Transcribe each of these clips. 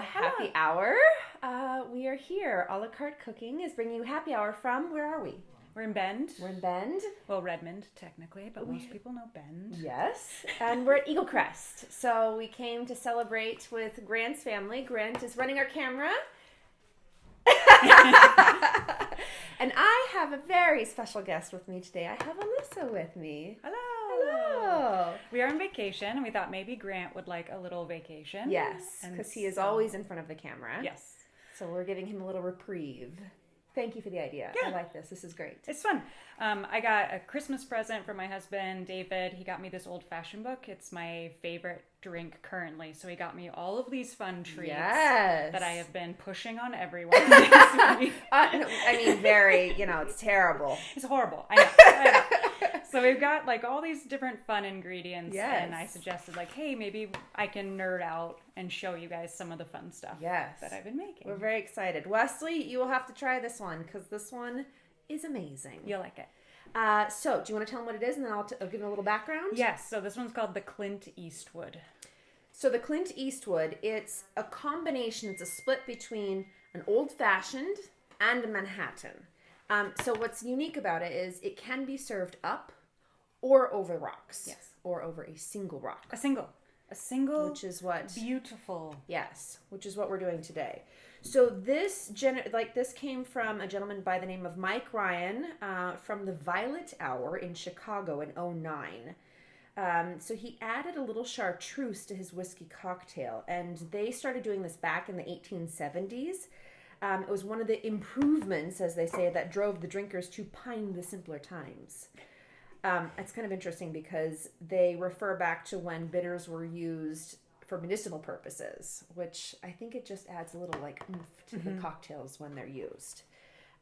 Happy hour. We are here. A la Carte Cooking is bringing you happy hour from, where are we? We're in Bend. We're in Bend. Well, Redmond, technically, but most people know Bend. Yes. And we're at Eagle Crest. So we came to celebrate with Grant's family. Grant is running our camera. And I have a very special guest with me today. I have Alyssa with me. Hello. Hello. We are on vacation, and we thought maybe Grant would like a little vacation. Yes, because he is always in front of the camera. Yes. So we're giving him a little reprieve. Thank you for the idea. Yeah. I like this. This is great. It's fun. I got a Christmas present from my husband, David. He got me this old-fashioned book. It's my favorite drink currently. So he got me all of these fun treats that I have been pushing on everyone this week. It's terrible. It's horrible. I know. So we've got like all these different fun ingredients, and I suggested like, hey, maybe I can nerd out and show you guys some of the fun stuff that I've been making. We're very excited. Wesley, you will have to try this one because this one is amazing. You'll like it. So do you want to tell them what it is, and then I'll give them a little background? Yes. So this one's called the Clint Eastwood. So the Clink Eastwood, it's a combination. It's a split between an old-fashioned and a Manhattan. So what's unique about it is it can be served up or over rocks. Yes. Or over a single rock. A single. Which is what... Beautiful. Yes. Which is what we're doing today. So this came from a gentleman by the name of Mike Ryan from the Violet Hour in Chicago in 2009. So he added a little chartreuse to his whiskey cocktail. And they started doing this back in the 1870s. It was one of the improvements, as they say, that drove the drinkers to pine the simpler times. It's kind of interesting because they refer back to when bitters were used for medicinal purposes, which I think it just adds a little like oomph to the cocktails when they're used.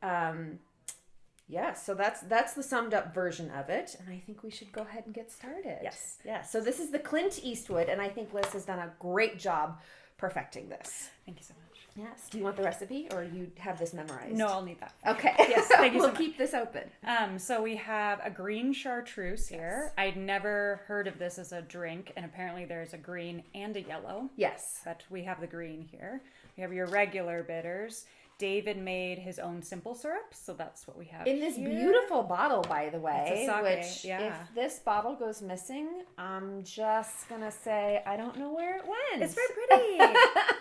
So that's the summed up version of it, and I think we should go ahead and get started. Yes. So this is the Clint Eastwood, and I think Liz has done a great job perfecting this. Thank you so much. Yes. Do you want the recipe, or you have this memorized? No, I'll need that. Okay. Yes. Thank you so We'll much. keep this open. So we have a green chartreuse here. I'd never heard of this as a drink, and apparently there's a green and a yellow. Yes. But we have the green here. We have your regular bitters. David made his own simple syrup, so that's what we have in this here. Beautiful bottle, by the way. It's a sake, which, if this bottle goes missing, I'm just gonna say I don't know where it went. It's very pretty.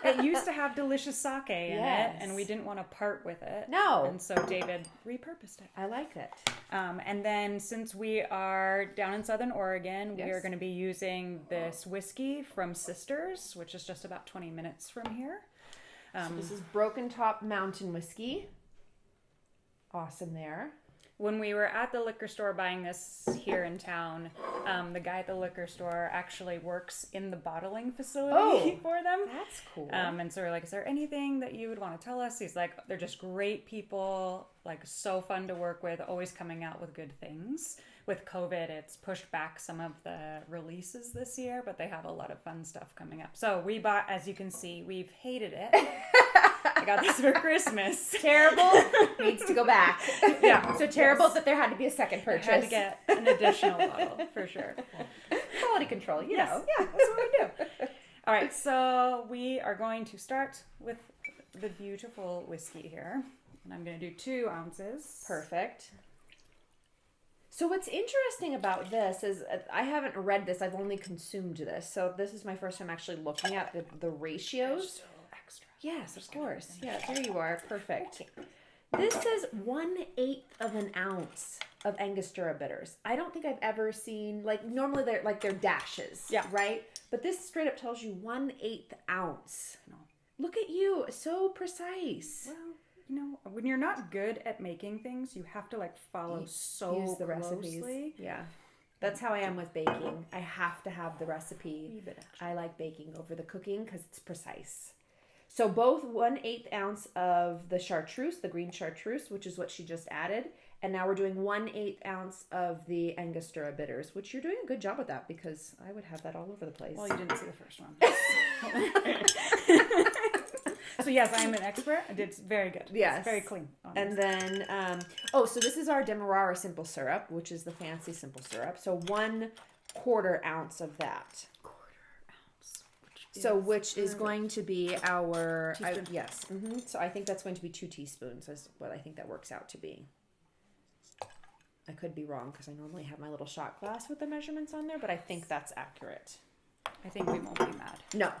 It used to have delicious sake in it, and we didn't want to part with it. No. And so David repurposed it. I like it. And then since we are down in Southern Oregon, we are going to be using this whiskey from Sisters, which is just about 20 minutes from here. So this is Broken Top Mountain Whiskey. Awesome there. When we were at the liquor store buying this here in town, the guy at the liquor store actually works in the bottling facility for them. That's cool. And so we're like, is there anything that you would want to tell us? He's like, they're just great people, like so fun to work with, always coming out with good things. With COVID, it's pushed back some of the releases this year, but they have a lot of fun stuff coming up. So we bought, as you can see, we've hated it. I got this for Christmas. Terrible. Needs to go back. Yeah. So terrible that there had to be a second purchase. I had to get an additional bottle, for sure. Quality control, you know. Yeah, that's what we do. All right, so we are going to start with the beautiful whiskey here. And I'm going to do 2 ounces. Perfect. So what's interesting about this is I haven't read this. I've only consumed this. So this is my first time actually looking at the ratios. Extra. Yes, of course. Yeah, here you are. Perfect. This says 1/8 of an ounce of Angostura bitters. I don't think I've ever seen, like, normally they're dashes, right? But this straight up tells you 1/8 ounce. No. Look at you, so precise. Well, you know, when you're not good at making things, you have to like follow Use the closely. recipes. Yeah. That's how I am with baking. I have to have the recipe. I like baking over the cooking because it's precise. So both 1/8 ounce of the chartreuse, the green chartreuse, which is what she just added. And now we're doing 1/8 ounce of the Angostura bitters, which you're doing a good job with that because I would have that all over the place. Well, you didn't see the first one. So yes, I am an expert. It's very good. Yes. It's very clean. And then, so this is our Demerara simple syrup, which is the fancy simple syrup. So 1/4 ounce of that. So which is going to be our, Teaspoon. yes. So I think that's going to be 2 teaspoons is what I think that works out to be. I could be wrong because I normally have my little shot glass with the measurements on there, but I think that's accurate. I think we won't be mad. No.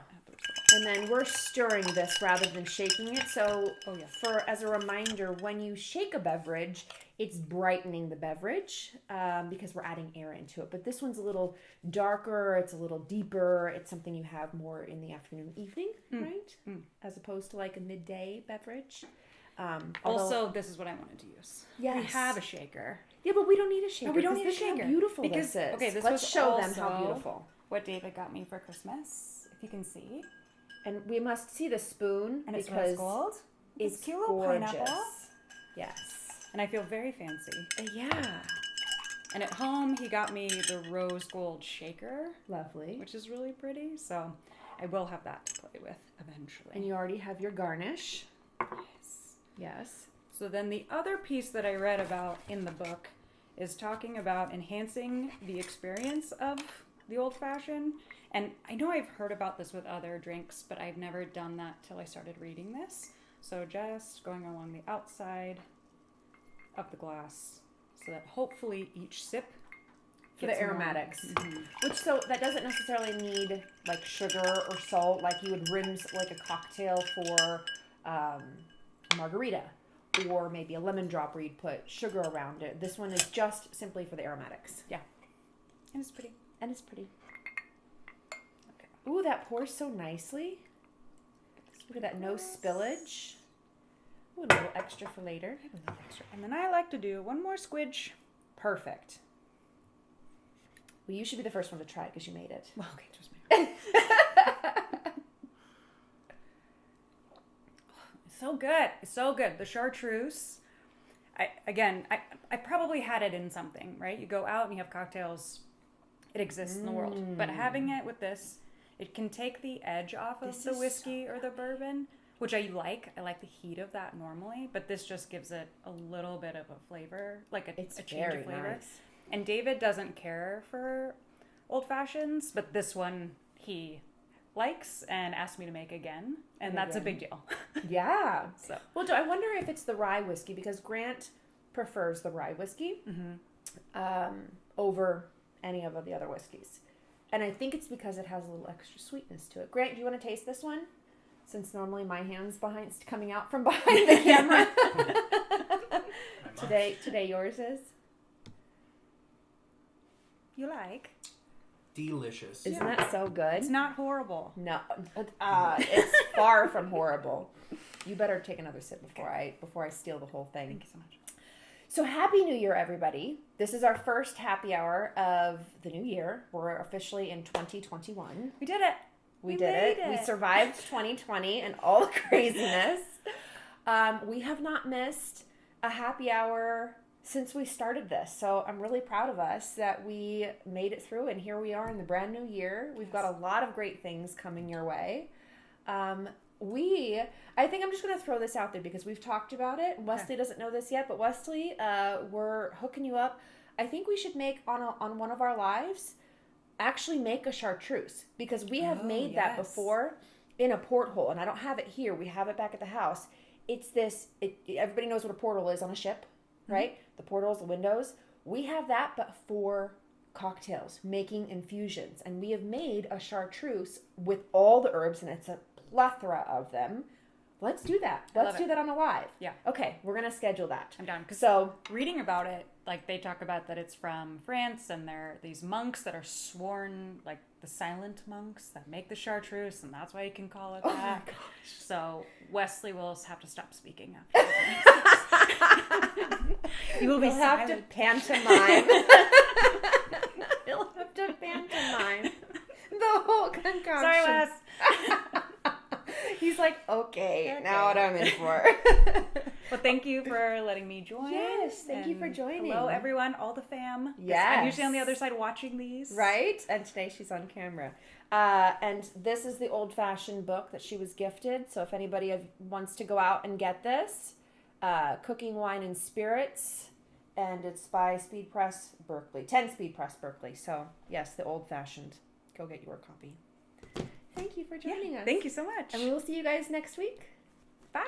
And then we're stirring this rather than shaking it. So as a reminder, when you shake a beverage, it's brightening the beverage because we're adding air into it. But this one's a little darker. It's a little deeper. It's something you have more in the afternoon, evening, right? As opposed to like a midday beverage. Also, this is what I wanted to use. Yes. We have a shaker. Yeah, but we don't need a shaker. No, we don't need a shaker. How beautiful because, this is. Okay, this Let's was show them also how beautiful. What David got me for Christmas, if you can see. And we must see the spoon And it because smells gold. it's cute little gorgeous. pineapple. Yes. And I feel very fancy. Yeah. And at home, he got me the rose gold shaker. Lovely. Which is really pretty. So I will have that to play with eventually. And you already have your garnish. Yes. Yes. So then the other piece that I read about in the book is talking about enhancing the experience of the old fashioned. And I know I've heard about this with other drinks, but I've never done that till I started reading this. So just going along the outside of the glass so that hopefully each sip For the aromatics. Which, so that doesn't necessarily need like sugar or salt like you would rim like a cocktail for a margarita or maybe a lemon drop where you'd put sugar around it. This one is just simply for the aromatics. Yeah. And it's pretty. And it's pretty. Okay. Ooh, that pours so nicely. Look at that, no spillage. Ooh, a little extra for later. A little extra. And then I like to do one more squidge. Perfect. Well, you should be the first one to try it because you made it. Well, okay, just me. So good. It's so good. The chartreuse. I probably had it in something, right? You go out and you have cocktails. It exists in the world. But having it with this, it can take the edge off of the whiskey or the bourbon, which I like. I like the heat of that normally, but this just gives it a little bit of a flavor, like a change of flavor. Nice. And David doesn't care for old fashions, but this one he likes and asked me to make again, and that's a big deal. Yeah. So, well, I wonder if it's the rye whiskey because Grant prefers the rye whiskey over any of the other whiskeys, and I think it's because it has a little extra sweetness to it. Grant, do you want to taste this one? Since normally my hand's coming out from behind the camera. Today yours is. you like? Delicious. Isn't that so good? It's not horrible. No, it's far from horrible. You better take another sip before I steal the whole thing. Thank you so much. So happy New Year, everybody. This is our first happy hour of the new year. We're officially in 2021. We did it. We did it. We survived 2020 and all the craziness. We have not missed a happy hour since we started this. So I'm really proud of us that we made it through, and here we are in the brand new year. We've got a lot of great things coming your way. I think I'm just going to throw this out there because we've talked about it. Wesley doesn't know this yet, but Wesley, we're hooking you up. I think we should make on one of our lives, actually make a chartreuse, because we have made that before in a porthole, and I don't have it here. We have it back at the house. It's this, everybody knows what a porthole is on a ship, right? The portholes, the windows. We have that, but for cocktails, making infusions. And we have made a chartreuse with all the herbs, and it's a plethora of them. Let's do that. Let's do that on a live. Yeah. Okay, we're going to schedule that. I'm down. So, reading about it, like they talk about that it's from France, and they're these monks that are sworn, like the silent monks that make the chartreuse, and that's why you can call it that. Oh my gosh. So Wesley will have to stop speaking after. He will be have silent. to pantomime. You'll have to pantomime the whole concoction. Sorry, Wes. He's like, okay, now what I'm in for. Well, thank you for letting me join. Yes, thank you for joining. Hello, everyone, all the fam. Yes. I'm usually on the other side watching these. Right? And today she's on camera. And this is the old-fashioned book that she was gifted. So if anybody wants to go out and get this, Cooking, Wine, and Spirits, and it's by Speed Press Berkeley, 10 Speed Press Berkeley. So, yes, the old-fashioned. Go get your copy. thank you for joining us. Thank you so much. And we will see you guys next week. Bye.